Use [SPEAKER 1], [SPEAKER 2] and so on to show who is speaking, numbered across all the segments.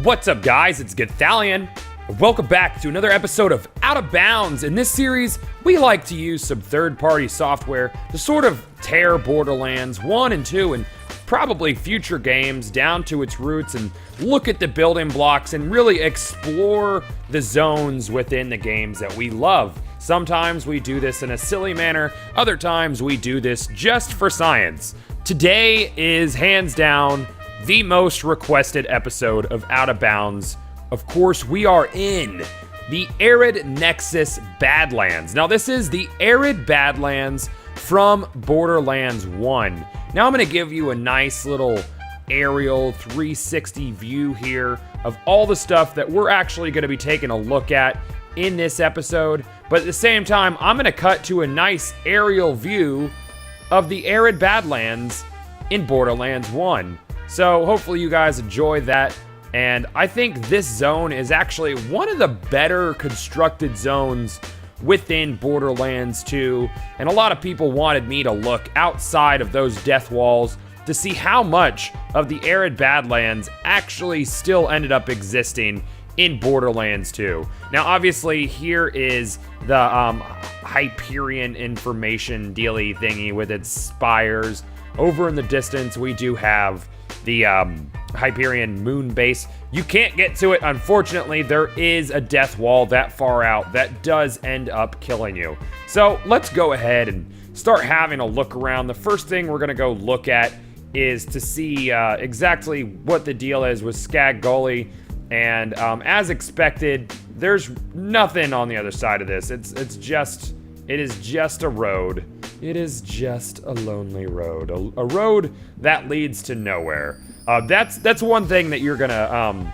[SPEAKER 1] What's up, guys? It's Gothalion. Welcome back to another episode of Out of Bounds. In this series, we like to use some third-party software to sort of tear Borderlands 1 and 2 and probably future games down to its roots and look at the building blocks and really explore the zones within the games that we love. Sometimes we do this in a silly manner, other times we do this just for science. Today is hands down the most requested episode of Out of Bounds. Of course, we are in the ARID NEXUS Badlands. Now, this is the ARID Badlands from Borderlands 1. Now, I'm going to give you a nice little aerial 360 view here of all the stuff that we're actually going to be taking a look at in this episode. But at the same time, I'm going to cut to a nice aerial view of the ARID Badlands in Borderlands 1. So hopefully you guys enjoy that. And I think this zone is actually one of the better constructed zones within Borderlands 2. And a lot of people wanted me to look outside of those death walls to see how much of the ARID Badlands actually still ended up existing in Borderlands 2. Now, obviously, here is the Hyperion information dealy thingy with its spires. Over in the distance, we do have the Hyperion moon base. You can't get to it, unfortunately. There is a death wall that far out that does end up killing you. So let's go ahead and start having a look around. The first thing we're gonna go look at is to see exactly what the deal is with Scag Gully. And as expected, there's nothing on the other side of this. It is just a road. It is just a lonely road, a road that leads to nowhere. That's one thing that you're gonna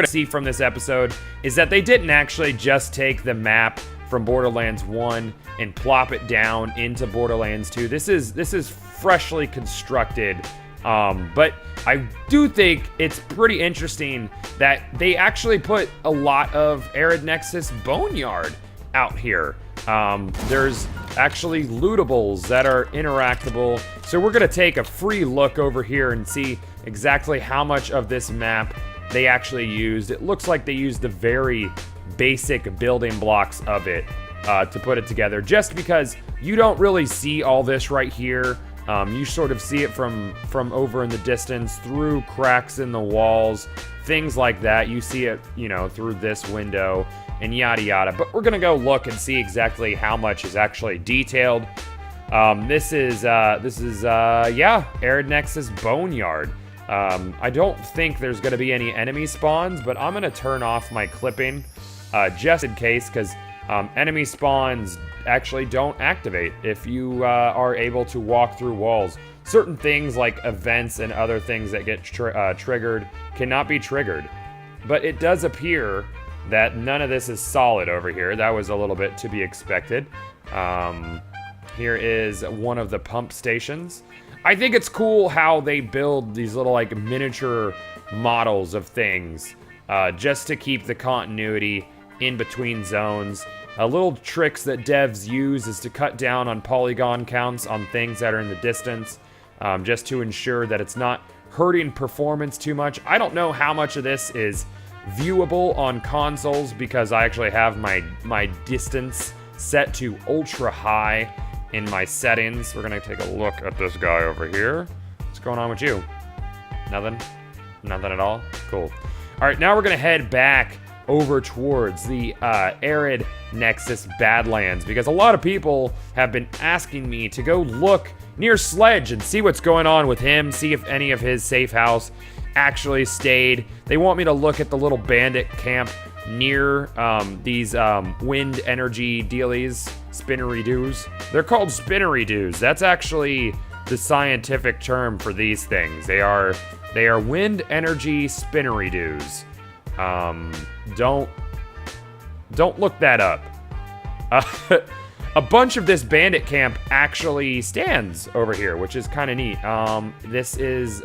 [SPEAKER 1] see from this episode, is that they didn't actually just take the map from Borderlands 1 and plop it down into Borderlands 2. This is freshly constructed. But I do think it's pretty interesting that they actually put a lot of ARID NEXUS Boneyard out here. There's actually lootables that are interactable. So we're gonna take a free look over here and see exactly how much of this map they actually used. It looks like they used the very basic building blocks of it to put it together, just because you don't really see all this right here. You sort of see it from over in the distance, through cracks in the walls, things like that. You see it, through this window and yada yada. But we're gonna go look and see exactly how much is actually detailed. This is ARID NEXUS Boneyard. I don't think there's gonna be any enemy spawns, but I'm gonna turn off my clipping just in case, because enemy spawns actually don't activate if you are able to walk through walls. Certain things like events and other things that get triggered cannot be triggered. But it does appear that none of this is solid over here. That was a little bit to be expected. Here is one of the pump stations. I think it's cool how they build these little like miniature models of things just to keep the continuity in between zones. Little tricks that devs use is to cut down on polygon counts on things that are in the distance, just to ensure that it's not hurting performance too much. I don't know how much of this is viewable on consoles, because I actually have my distance set to ultra high in my settings. We're gonna take a look at this guy over here. What's going on with you? Nothing? Nothing at all? Cool. All right, now we're gonna head back over towards the ARID NEXUS Badlands, because a lot of people have been asking me to go look near Sledge and see what's going on with him, see if any of his safe house actually stayed. They want me to look at the little bandit camp near these wind energy dealies, spinnery-doos. They're called spinnery-doos. That's actually the scientific term for these things. They are wind energy spinnery-doos. Don't look that up. A bunch of this bandit camp actually stands over here, which is kind of neat. This is,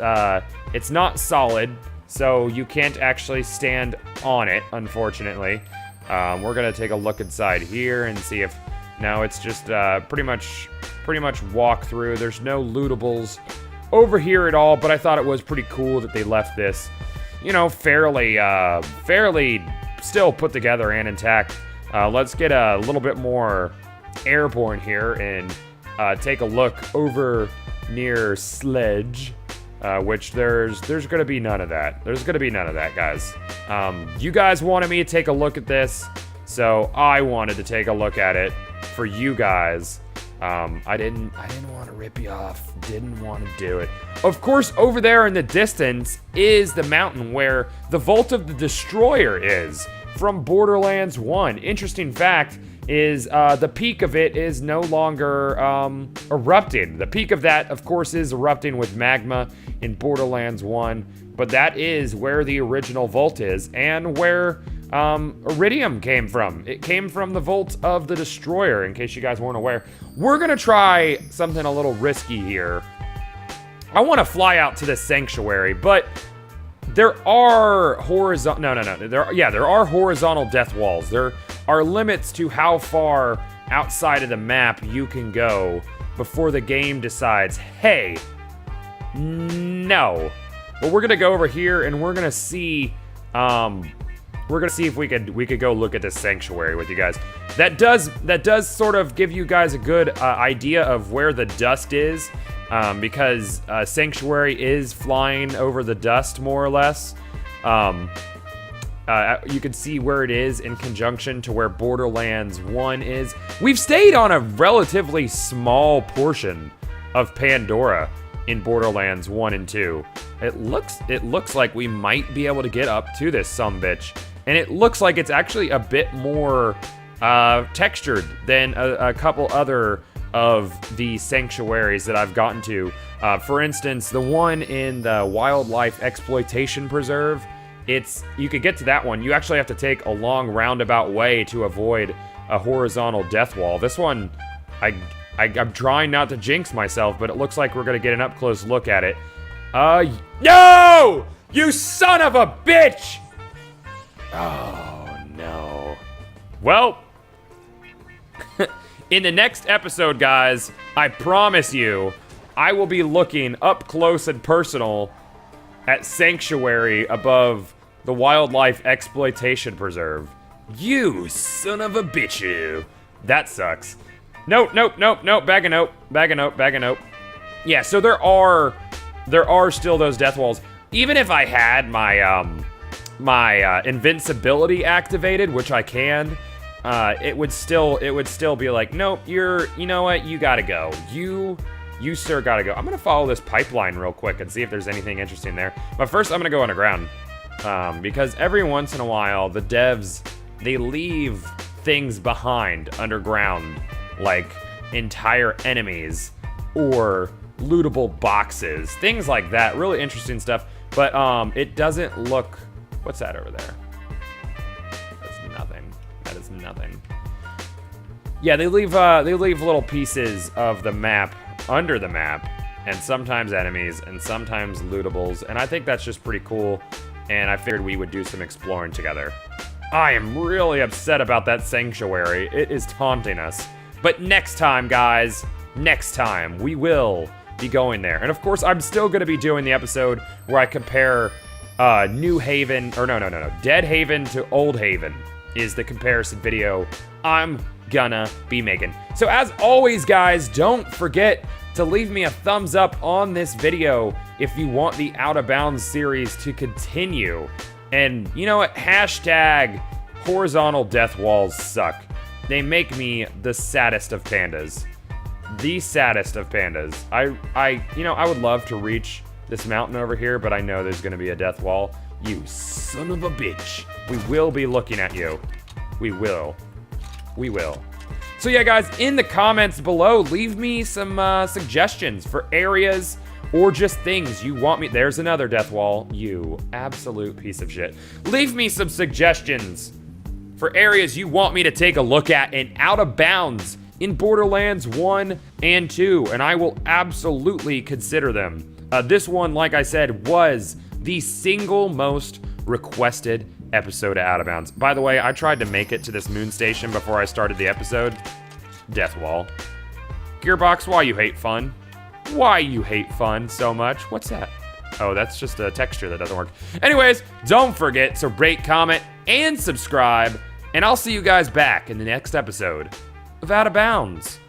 [SPEAKER 1] it's not solid, so you can't actually stand on it, unfortunately. We're gonna take a look inside here and see if, no, it's just pretty much walk through. There's no lootables over here at all, but I thought it was pretty cool that they left this you know, fairly still put together and intact. Let's get a little bit more airborne here and take a look over near Sledge, which there's going to be none of that. There's going to be none of that, guys. You guys wanted me to take a look at this, so I wanted to take a look at it for you guys. I didn't want to rip you off. Didn't want to do it. Of course, over there in the distance is the mountain where the Vault of the Destroyer is from Borderlands 1. Interesting fact is the peak of it is no longer erupting. The peak of that, of course, is erupting with magma in Borderlands 1, but that is where the original vault is and where Eridium came from. It came from the Vault of the Destroyer, in case you guys weren't aware. We're gonna try something a little risky here. I want to fly out to this sanctuary, but there are horizontal... No. There are horizontal death walls. There are limits to how far outside of the map you can go before the game decides, hey, no. But we're gonna go over here and we're gonna see if we could go look at this sanctuary with you guys. That does sort of give you guys a good idea of where the dust is, because sanctuary is flying over the dust more or less. You can see where it is in conjunction to where Borderlands 1 is. We've stayed on a relatively small portion of Pandora in Borderlands 1 and 2. It looks like we might be able to get up to this sumbitch. And it looks like it's actually a bit more textured than a couple other of the sanctuaries that I've gotten to. For instance, the one in the Wildlife Exploitation Preserve, you could get to that one. You actually have to take a long roundabout way to avoid a horizontal death wall. This one, I'm trying not to jinx myself, but it looks like we're gonna get an up-close look at it. No! You son of a bitch! Oh, no. Well, in the next episode, guys, I promise you, I will be looking up close and personal at Sanctuary above the Wildlife Exploitation Preserve. You son of a bitch, you. That sucks. Nope. Bag of nope. Yeah, so there are still those death walls. Even if I had my invincibility activated, which I can, it would still be like, nope, you know what, you gotta go. You sir gotta go. I'm gonna follow this pipeline real quick and see if there's anything interesting there. But first, I'm gonna go underground, because every once in a while, the devs, they leave things behind underground, like entire enemies or lootable boxes, things like that. Really interesting stuff. But it doesn't look. What's that over there? That's nothing. That is nothing. Yeah, they leave little pieces of the map under the map, and sometimes enemies, and sometimes lootables, and I think that's just pretty cool, and I figured we would do some exploring together. I am really upset about that sanctuary. It is taunting us. But next time, guys, next time, we will be going there. And of course, I'm still gonna be doing the episode where I compare New Haven, or no, Dead Haven to Old Haven is the comparison video I'm gonna be making. So as always, guys, don't forget to leave me a thumbs up on this video if you want the Out of Bounds series to continue. And you know what? Hashtag horizontal death walls suck. They make me the saddest of pandas. The saddest of pandas. I would love to reach this mountain over here, but I know there's gonna be a death wall. You son of a bitch. We will be looking at you. We will. So yeah, guys, in the comments below, leave me some suggestions for areas or just things you want me. There's another death wall. You absolute piece of shit. Leave me some suggestions for areas you want me to take a look at in Out of Bounds in Borderlands 1 and 2, and I will absolutely consider them. This one, like I said, was the single most requested episode of Out of Bounds. By the way, I tried to make it to this moon station before I started the episode. Death wall. Gearbox, why you hate fun? Why you hate fun so much? What's that? Oh, that's just a texture that doesn't work. Anyways, don't forget to rate, comment, and subscribe. And I'll see you guys back in the next episode of Out of Bounds.